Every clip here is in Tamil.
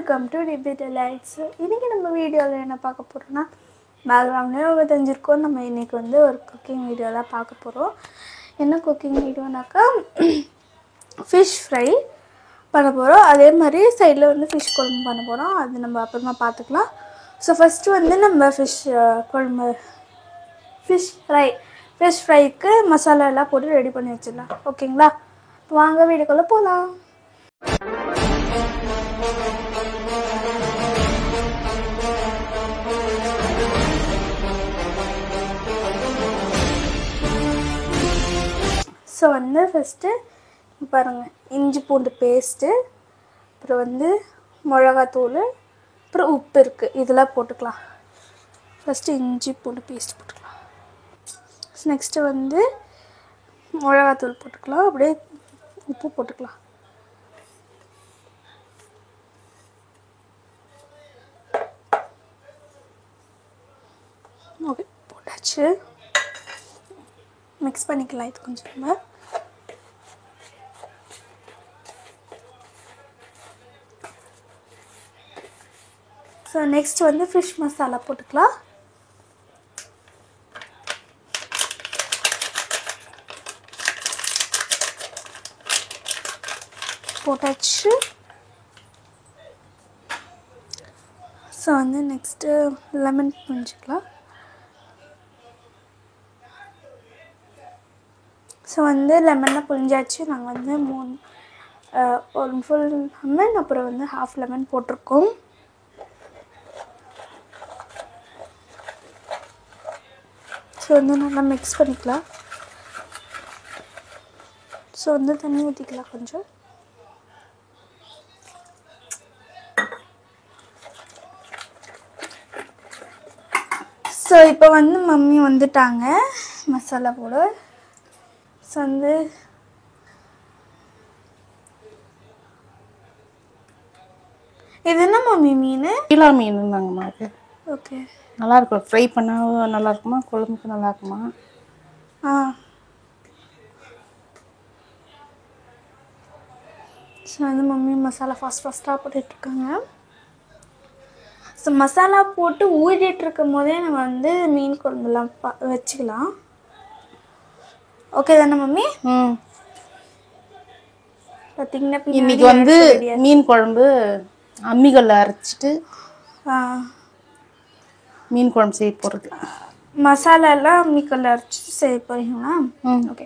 Welcome to DP delights. இன்றைக்கி நம்ம வீடியோவில் என்ன பார்க்க போகிறோம்னா, பேக்ரவுண்ட்லேயே அவங்க தெரிஞ்சிருக்கோம். நம்ம இன்றைக்கி வந்து ஒரு குக்கிங் வீடியோ தான் பார்க்க போகிறோம். என்ன குக்கிங் வீடியோனாக்கா, ஃபிஷ் ஃப்ரை பண்ண போகிறோம். அதே மாதிரி சைடில் வந்து ஃபிஷ் குழம்பு பண்ண போகிறோம். அது நம்ம அப்புறமா பார்த்துக்கலாம். ஸோ ஃபஸ்ட்டு வந்து நம்ம ஃபிஷ் ஃப்ரைக்கு மசாலா எல்லாம் போட்டு ரெடி பண்ணி வச்சிடலாம். ஓகேங்களா? வாங்க வீடியோக்குள்ளே போகலாம். ஸோ வந்து ஃபஸ்ட்டு பாருங்கள், இஞ்சி பூண்டு பேஸ்ட்டு, அப்புறம் வந்து மிளகாத்தூள், அப்புறம் உப்பு இருக்குது, இதெல்லாம் போட்டுக்கலாம். ஃபஸ்ட்டு இஞ்சி பூண்டு பேஸ்ட் போட்டுக்கலாம். நெக்ஸ்ட்டு வந்து மிளகாத்தூள் போட்டுக்கலாம், அப்படியே உப்பு போட்டுக்கலாம். ஓகே, போட்டாச்சு. மிக்ஸ் பண்ணிக்கலாம் இது கொஞ்சம். நம்ம ஸோ நெக்ஸ்ட் வந்து ஃபிஷ் மசாலா போட்டுக்கலாம். போட்டாச்சு. ஸோ வந்து நெக்ஸ்ட்டு லெமன் புழிஞ்சிக்கலாம். ஸோ வந்து லெமன்லாம் புழிஞ்சாச்சு. நாங்கள் வந்து ஒரு ஃபுல் லெமன், அப்புறம் வந்து ஹாஃப் லெமன் போட்டிருக்கோம். ஸோ வந்து நல்லா மிக்ஸ் பண்ணிக்கலாம். ஸோ வந்து தண்ணி ஊற்றிக்கலாம் கொஞ்சம். ஸோ இப்போ வந்து மம்மி வந்துட்டாங்க மசாலா போட. ஸோ வந்து இது என்ன மம்மி மீன்? கீழா மீனுங்கம்மா. அது ஓகே, நல்லாயிருக்கும். ஃப்ரை பண்ணால் நல்லாயிருக்குமா, குழம்புக்கு நல்லா இருக்குமா? ஸோ வந்து மம்மி மசாலா ஃபாஸ்ட்டாக போட்டுட்ருக்காங்க. ஸோ மசாலா போட்டு ஊறிட்டுருக்கும் போதே நம்ம வந்து மீன் குழம்புலாம் வச்சுக்கலாம். ஓகே தானே மம்மி? பார்த்தீங்கன்னா இன்றைக்கி வந்து மீன் குழம்பு அம்மிகளில் அரைச்சிட்டு மீன் குழம்பு செய்ய போகிறது. மசாலாலாம் அம்மிக்கல்ல அரைச்சிட்டு செய்ய போகிறீங்களா? ஓகே,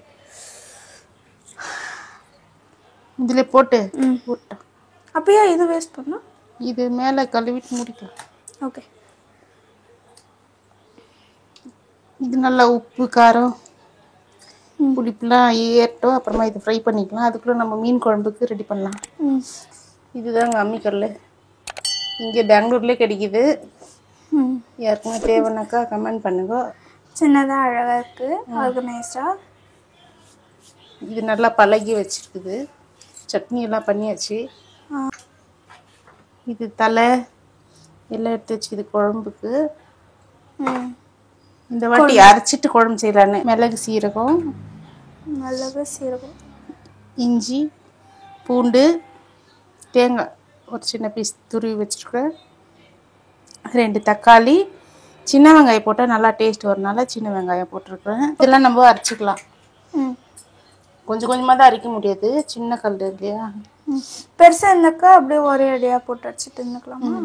இதில் போட்டு போட்டோம். அப்போயா இது வேஸ்ட் பண்ணோம்? இது மேலே கழுவிட்டு முடிக்கலாம். ஓகே, இது நல்லா உப்பு காரம் புளிப்புலாம் ஏறட்டும். அப்புறமா இது ஃப்ரை பண்ணிக்கலாம். அதுக்குள்ளே நம்ம மீன் குழம்புக்கு ரெடி பண்ணலாம். இதுதாங்க அம்மிக்கல். இங்கே பெங்களூர்லேயே கிடைக்கிது. யாருக்குமே தேவைன்னாக்கா கமெண்ட் பண்ணுங்க. சின்னதாக அழகாக இருக்குது, ஆர்கனைஸ்டாக. இது நல்லா பழகி வச்சுருக்குது. சட்னி எல்லாம் பண்ணியாச்சு. இது தலை எல்லாம் எடுத்து வச்சு இது குழம்புக்கு. இந்த வாட்டி அரைச்சிட்டு குழம்பு செய்யலான்னு. மிளகு சீரகம், இஞ்சி பூண்டு தேங்காய் ஒரு சின்ன பீஸ் துருவி வச்சுருக்கேன். 2 தக்காளி, சின்ன வெங்காயம் போட்டால் நல்லா டேஸ்ட் வரனால சின்ன வெங்காயம் போட்டிருக்கிறேன். இதெல்லாம் நம்ம அரைச்சிக்கலாம். கொஞ்சம் கொஞ்சமாக தான் அரைக்க முடியாது, சின்ன கல் இல்லையா. பெருசாக இருந்தாக்கா அப்படியே ஒரே அடியாக போட்டு அரைச்சிட்டு இருந்துக்கலாமா?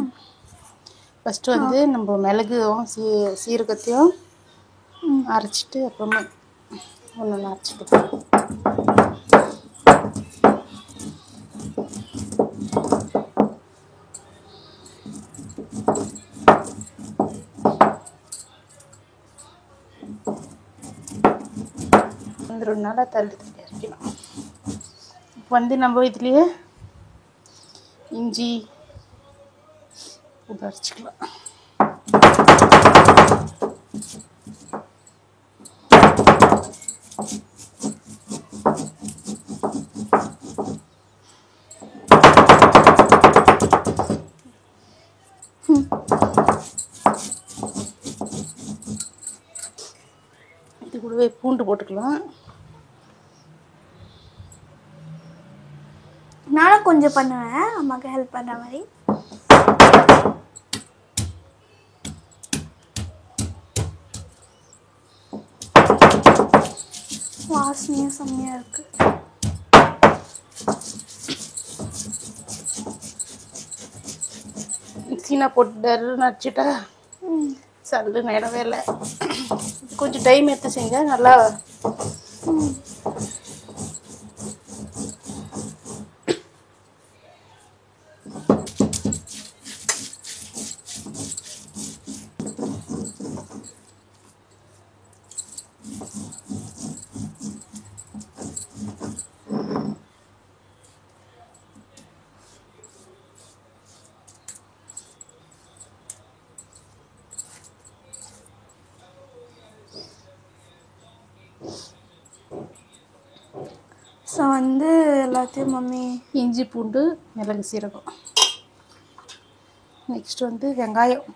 ஃபஸ்ட்டு வந்து நம்ம மிளகும் சீரகத்தையும் அரைச்சிட்டு அப்புறமா ஒன்று அரைச்சிக்கலாம். வந்துடும், நல்லா தள்ளி தள்ளி அரைக்கணும். இப்போ வந்து நம்ம இதுலேயே இஞ்சி அரைச்சிக்கலாம். இது கூடவே பூண்டு போட்டுக்கலாம். நானும் கொஞ்சம் பண்ணுவேன், அம்மாவுக்கு ஹெல்ப் பண்ணுற மாதிரி. வாசனையாக செம்மையாக இருக்குது. சீனா போட்டு நடிச்சுட்டா சல்லு நேரவே இல்லை. கொஞ்சம் டைம் எடுத்து செஞ்சால் நல்லா. ஸோ வந்து எல்லாத்தையும் மம்மி இஞ்சி பூண்டு மிளகு சீரகம். நெக்ஸ்ட் வந்து வெங்காயம்.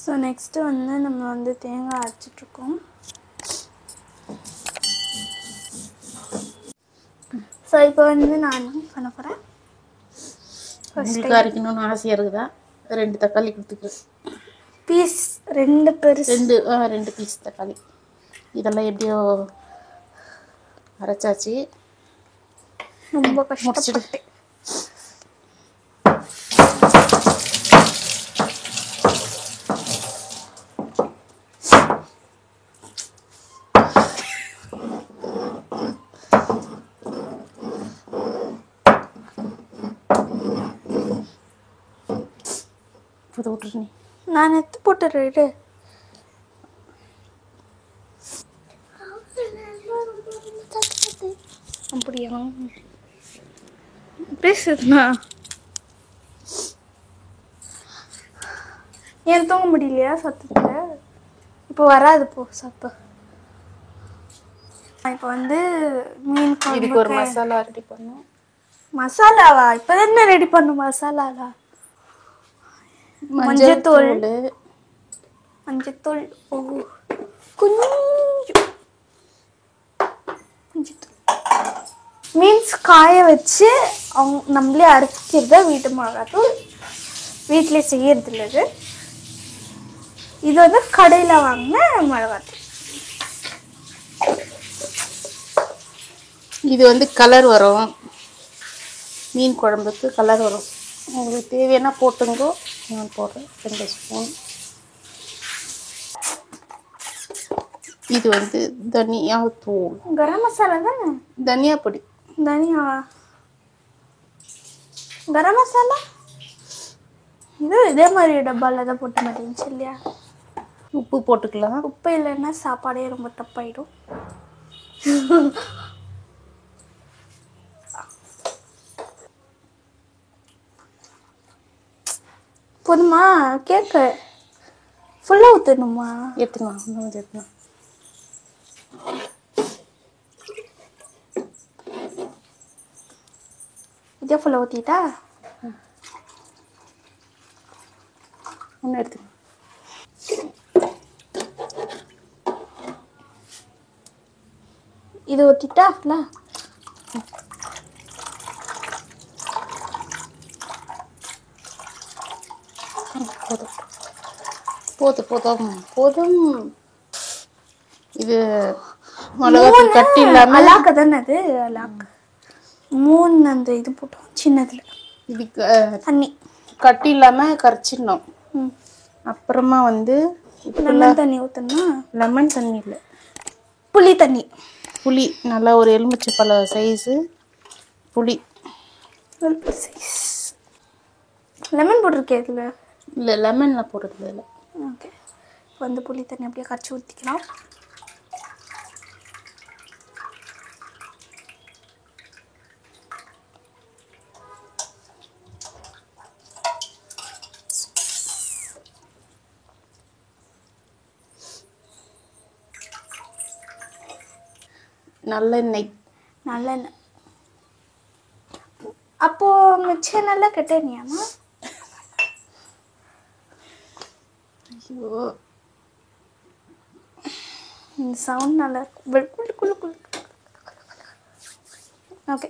ஸோ நெக்ஸ்ட்டு வந்து நம்ம வந்து தேங்காய் அரைச்சிட்ருக்கோம். ஸோ இப்போ வந்து நான் பண்ண போகிறேன். உங்களுக்கு அரைக்கணும்னு ஆசையாக இருக்குதா? 2 தக்காளி கொடுத்துக்கிறேன். பீஸ் 2 பெருசு. 2 பீஸ் தக்காளி. இதெல்லாம் எப்படியோ அரைச்சாச்சு. ரொம்ப கஷ்டப்பட்டு. புது விட்டுரு நீ. நான் எடுத்து போட்டுறேன். அப்படியா பேசுதுண்ணா? ஏன் தூங்க முடியலையா சத்தத்தில்? இப்போ வராது போ சத்தம். இப்போ வந்து மீன் இதுக்கு ஒரு குழம்புக்கு மசாலா ரெடி பண்ணோம். மசாலாவா? இப்போ என்ன ரெடி பண்ணும் மசாலாவா? மஞ்சத்தூள். மஞ்சத்தூள் கொஞ்சம் மஞ்சத்தூள். மீன்ஸ் காய வச்சு அவங்க நம்மளே அரைக்கிறத வீட்டு மிளகாத்தூள். வீட்டிலே செய்யறது இல்லை இது. இது வந்து கடையில் வாங்கின மிளகாத்தூள். இது வந்து கலர் வரும். மீன் குழம்புக்கு கலர் வரும். உங்களுக்கு தேவையான போட்டுங்கோ. நான் போடுறேன் 2 ஸ்பூன். இது வந்து தனியா தூள். கரம் மசாலா தானே? தனியா பொடி. தனியாவா? கரம் மசாலா இது இதே மாதிரி டப்பாவில் தான் போட்டு மாட்டேங்குச்சு இல்லையா? உப்பு போட்டுக்கலாம். உப்பு இல்லைன்னா சாப்பாடே ரொம்ப தப்பாயிடும். போதுமா? கேக்கு ஃபுல்லாக ஊற்றணுமா? எடுத்துக்கலாம். இன்னும் எடுத்துக்கலாம். இதே ஃபுல்லாக ஊற்றிட்டா? ஒன்று எடுத்துக்கலாம். இது ஊற்றிட்டா ஃபுல்லாக? போதும் போதும் போதும். இது மிளகாத்தூள் கட்டி இல்லாமல் அலாக்க தானே அது? அலாக்கு 3 அந்த இது போட்டோம் சின்னதில். இதுக்கு தண்ணி கட்டி இல்லாமல் கரைச்சிடணும். அப்புறமா வந்து லெமன் தண்ணி ஊற்றணுமா? லெமன் தண்ணி இல்லை, புளி தண்ணி. புளி நல்லா ஒரு எலுமிச்சை பழ சைஸு புளி. லெமன் போட்டிருக்கேன் இதில். இல்லை லெமனில் போடுறது இல்லை. ஓகே. இப்போ வந்து புளி தண்ணி அப்படியே கரைச்சி ஊற்றிக்கலாம். நல்லெண்ணெய். நல்லெண்ணெய். அப்போ மிச்சம் நல்லா கெட்டெண்ணியாமா? ஐயோ இந்த சவுண்ட் நல்லா இருக்கும். குளு குளு குளு. ஓகே.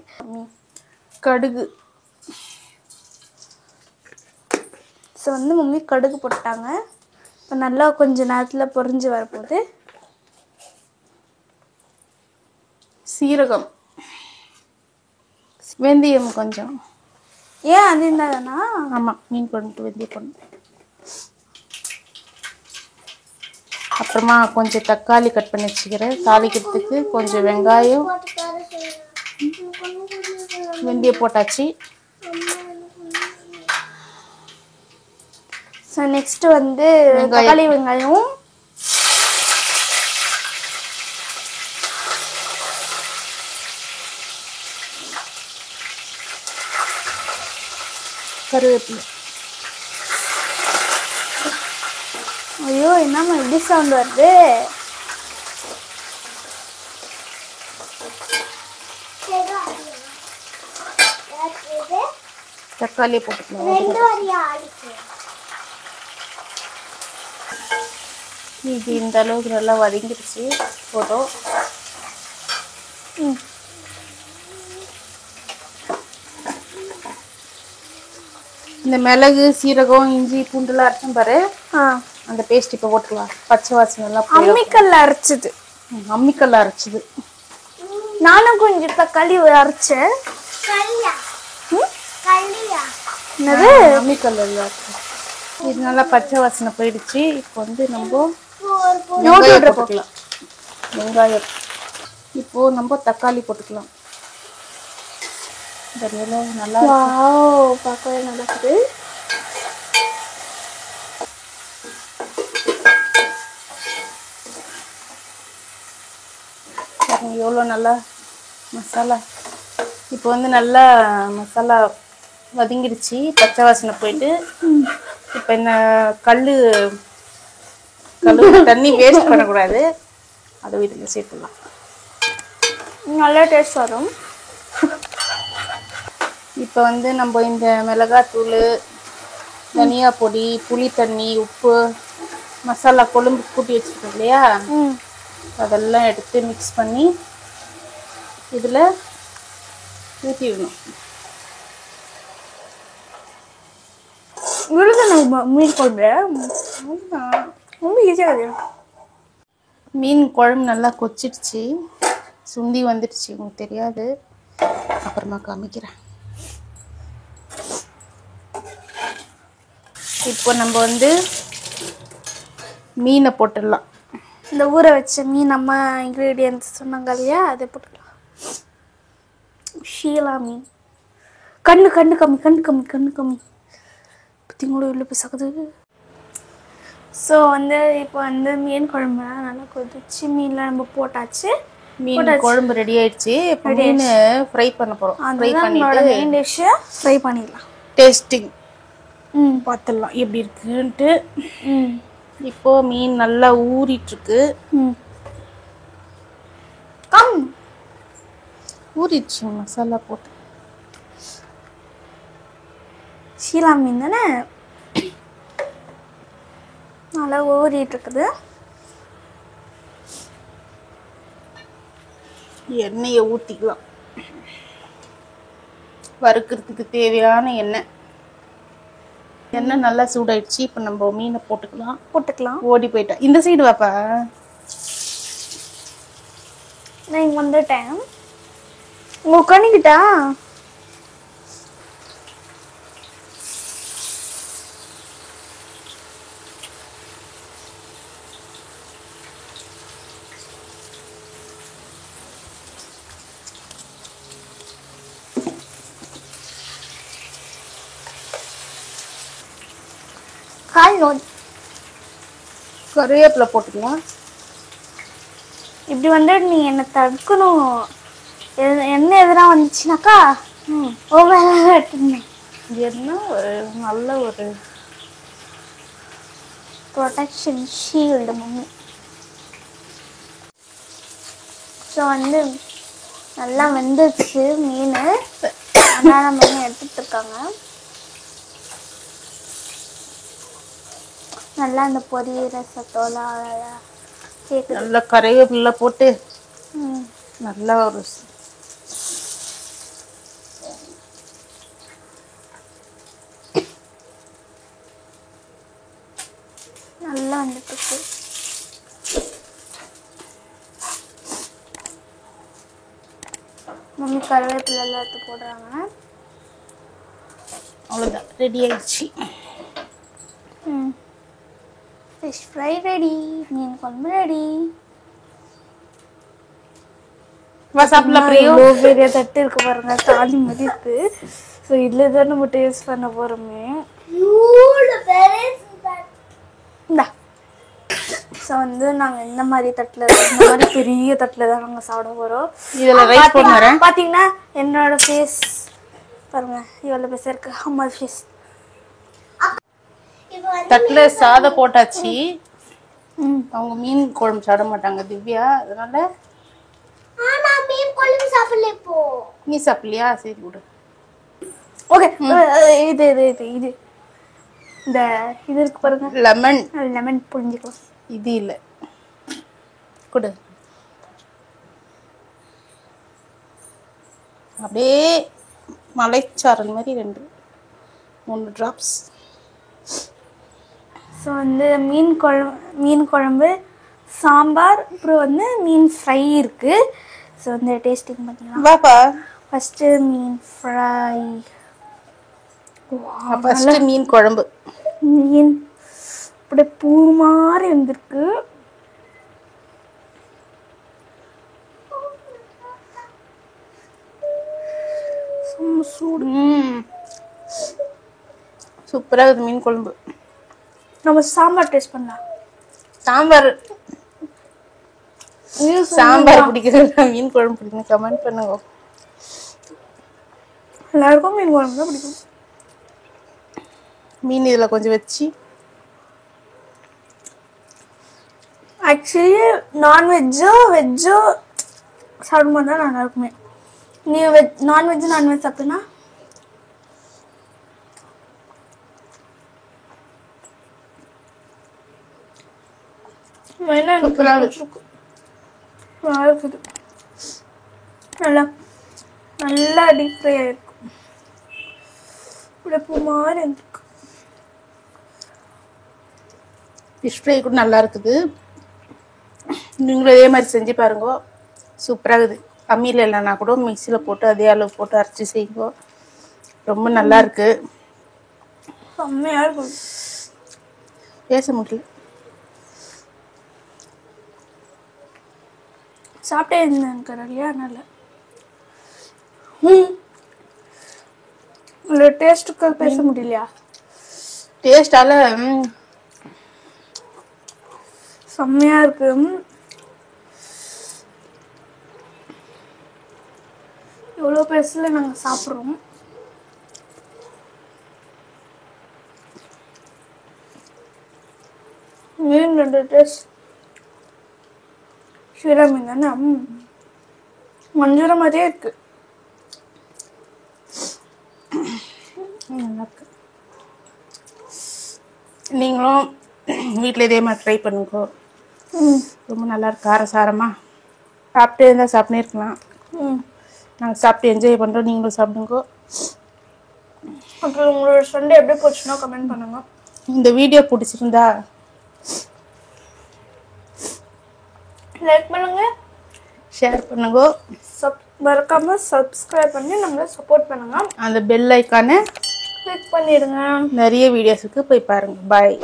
கடுகு வந்து மம்மி கடுகு போட்டாங்க. இப்போ நல்லா கொஞ்ச நேரத்தில் பொரிஞ்சு வரப்போகுது. சீரகம், வெந்தயம் கொஞ்சம். ஏன் அது இருந்தாதானா? ஆமாம், மீன் குழம்புக்கு வெந்தயம் போடணும். அப்புறமா கொஞ்சம் தக்காளி கட் பண்ணி வச்சுக்கிறேன். தாளிக்கிறதுக்கு கொஞ்சம் வெங்காயம், வெந்தயம் போட்டாச்சு. ஸோ நெக்ஸ்ட்டு வந்து தக்காளி வெங்காயம், கருவேப்பிலை. ஐயோ என்னம்மா இப்படி சவுண்ட் வருது? தக்காளியை போட்டுக்கலாம். இது இந்த அளவுக்கு நல்லா வதங்கிடுச்சு. போதும். இந்த மிளகு, சீரகம், இஞ்சி, பூண்டுலாம் அரைச்சும் பாரு. அந்த பேஸ்ட் இப்போ போட்டுக்கலாம். பச்சை வாசனை எல்லாம் அம்மிக்கல்ல அரைச்சது. அம்மிக்கல்ல அரைச்சது. நானும் கொஞ்சம் தக்காளி அரைச்சேன். என்னது? அம்மிக்கல்ல அரைச்சது. இது நல்லா பச்சை வாசனை போயிடுச்சு. இப்போ வந்து நம்ம வெங்காயம் போட்டுக்கலாம். வெங்காயம். இப்போ நம்ம தக்காளி போட்டுக்கலாம். நல்லா பார்க்கவே நல்லா இருக்குது. எவ்வளோ நல்லா மசாலா. இப்போ வந்து நல்லா மசாலா வதங்கிடுச்சு. பச்சை வாசனை போயிட்டு இப்போ இந்த கல் தண்ணி வேஸ்ட் பண்ணக்கூடாது. அதை வீட்டில் சேர்த்துடலாம். நல்லா டேஸ்ட் வரும். இப்போ வந்து நம்ம இந்த மிளகாத்தூள், தனியா பொடி, புளி தண்ணி, உப்பு, மசாலா கொழும்பு கூட்டி வச்சுருக்கோம் இல்லையா, அதெல்லாம் எடுத்து மிக்ஸ் பண்ணி இதில் ஊற்றிடணும். மீன் குழம்பு ரொம்ப ஈஸியாக. மீன் குழம்பு நல்லா கொச்சிடுச்சு, சுண்டி வந்துடுச்சு. உங்களுக்கு தெரியாது, அப்புறமா காமிக்கிறேன். இப்போ நம்ம வந்து மீனை போட்டுடலாம். இந்த ஊற வச்ச மீன் நம்ம இன்க்ரீடியன்ட்ஸ் சொன்னாங்க இல்லையா, அதை போட்டுக்கலாம். ஷீலா மீன். கண்ணு கண்ணு கம்மி, கண்ணு கம்மி, கண்ணு கம்மி. பற்றிங்களோட உள்ள போய் சகுது. ஸோ வந்து இப்போ வந்து மீன் குழம்பு நல்லா கொதிச்சு மீன்லாம் நம்ம போட்டாச்சு. மீன் குழம்பு ரெடி ஆயிடுச்சு. இப்போ மீன் ஃப்ரை பண்ண போகிறோம். ஃப்ரை பண்ணிட்டு மெயின் டிஷ்ஷை ஃப்ரை பண்ணிடலாம். டேஸ்டிங் பார்த்துடலாம் எப்படி இருக்குன்ட்டு. இப்போ மீன் நல்லா ஊறிட்டுருக்கு. ஊறிடுச்சு மசாலா போட்டு. ஷீலா மீன் தானே, நல்லா ஊறிட்டு இருக்குது. எண்ணெயை ஊற்றிக்கலாம். வறுக்கிறதுக்கு தேவையான எண்ணெய். எண்ணெய் நல்லா சூடாயிடுச்சு. இப்போ நம்ம மீனை போட்டுக்கலாம். ஓடி போயிட்டேன். இந்த சைடு வாப்பா. நான் இங்கே வந்துட்டேன். உங்க உட்காந்துக்கிட்டா கால் நோய். கருவேப்பிலை போட்டுக்கலாம். இப்படி வந்துட்டு நீ என்னை தடுக்கணும். என்ன எதுனா வந்துச்சுனாக்கா எடுத்துருந்தேன். என்ன ஒரு நல்ல ஒரு ப்ரொடெக்ஷன் ஷீல்டு மம்மி. ஸோ வந்து நல்லா வெந்துச்சு மீன். அதனால மீன் எடுத்துட்டு இருக்காங்க. நல்லா அந்த பொரியல் சத்தோல கேட்குது. நல்லா கருவேப்பிலை போட்டு நல்லா ஒரு நல்லா வந்துட்டு இருக்கு. மம்மி கருவேப்பிலை எல்லாம் எடுத்து போடுறாங்க. அவ்வளோதான், ரெடி ஆயிடுச்சு. ஃபிஷ் ஃப்ரை ரெடி, மீன் குழம்பு ரெடி. சாப்பிடலாம் பிரியோ. இவ்வளோ பெரிய தட்டு இருக்கு பாருங்க, தாலி மாதிரி இருக்கு. ஸோ இதில் தான் நம்ம டேஸ்ட் பண்ண போகிறோமே. இந்தா. ஸோ வந்து நாங்கள் இந்த மாதிரி தட்டில், இந்த மாதிரி பெரிய தட்டில் தான் நாங்கள் சாப்பிட போகிறோம். இதில் ரைஸ் போடுறேன். பார்த்தீங்கன்னா என்னோட ஃபேஸ் பாருங்க, இவ்வளோ பெருசாக இருக்கு. அம்மா ஃபேஸ். தட்டில் சாதம் போட்டாச்சு. அவங்க மீன் குழம்பு சாப்பிட மாட்டாங்க திவ்யா, அதனால மீன் குழம்பு சாப்பிடல. இப்போ நீ சாப்பிடலையா? சரி விடு. ஓகே. இது இது இது இது இந்த இது இருக்கு பாருங்க, லெமன். லெமன் புரிஞ்சுக்கலாம். இது இல்லை, கொடு. அப்படியே மலைச்சாரல் மாதிரி 2-3 ட்ராப்ஸ். ஸோ வந்து மீன் குழம்பு, சாம்பார், அப்புறம் வந்து மீன் ஃப்ரை இருக்கு. ஸோ வந்து டேஸ்டிங் பண்ணிக்கலாம். வாப்பா. ஃபஸ்ட்டு மீன் ஃப்ரை. ஃபஸ்ட்டு மீன் குழம்பு. மீன் அப்படியே பூ மாதிரி வந்திருக்கு. சூடு. சூப்பராக இருக்குது மீன் குழம்பு. நம்ம சாம்பார் டேஸ்ட் பண்ணலாம். சாம்பார் பிடிக்கிறது, மீன் குழம்பு பிடிக்கும், கமெண்ட் பண்ணுங்க. எல்லாருக்கும் மீன் குழம்பு தான் பிடிக்கும். மீன் இதில் கொஞ்சம் வச்சு. ஆக்சுவலி நான்வெஜ்ஜோ வெஜ்ஜோ சாப்பிடும்போது தான் நல்லா இருக்குமே. நீ நான்வெஜ் சாப்பிட்டீங்கன்னா நல்லா டீப் ஃப்ரை ஆயிருக்கும். இப்படி பூ மாதிரி இருக்கு. ஃபிஷ் ஃப்ரை கூட நல்லா இருக்குது. நீங்களும் இதே மாதிரி செஞ்சு பாருங்க, சூப்பராக இருக்குது. அம்மியில் இல்லைன்னா கூட மிக்சியில் போட்டு அதே அளவு போட்டு அரைச்சி செய்யுங்க, ரொம்ப நல்லா இருக்கு. செம்மையாக இருக்கும். பேச முடியல. சாப்பிட்டே இருந்தேன் இல்லையா, அதனால டேஸ்ட்டுக்கு பேச முடியலையா? டேஸ்டால செம்மையாக இருக்கு. எவ்வளோ பேசில் நாங்கள் சாப்பிட்றோம். மீன் 2 டேஸ்ட். ஷீரா மீன் தானே, மஞ்சள் மாதிரியே இருக்கு. நல்லா இருக்கு. நீங்களும் வீட்டில் இதே மாதிரி ட்ரை பண்ணுங்க, ரொம்ப நல்லா இருக்கு. காரசாரமாக சாப்பிட்டே இருந்தால் சாப்பிட்டே இருக்கலாம். நாங்கள் சாப்பிட்டு என்ஜாய் பண்ணுறோம், நீங்களும் சாப்பிடுங்க. அப்புறம் உங்களோட சண்டே எப்படி போச்சுன்னா கமெண்ட் பண்ணுங்க. இந்த வீடியோ பிடிச்சிருந்தா லைக் பண்ணுங்க, ஷேர் பண்ணுங்க, மறக்காம சப்ஸ்கிரைப் பண்ணி நம்மளை சப்போர்ட் பண்ணுங்க. அந்த பெல் ஐக்கானை கிளிக் பண்ணிடுங்க. நிறைய வீடியோஸுக்கு போய் பாருங்க. பாய்.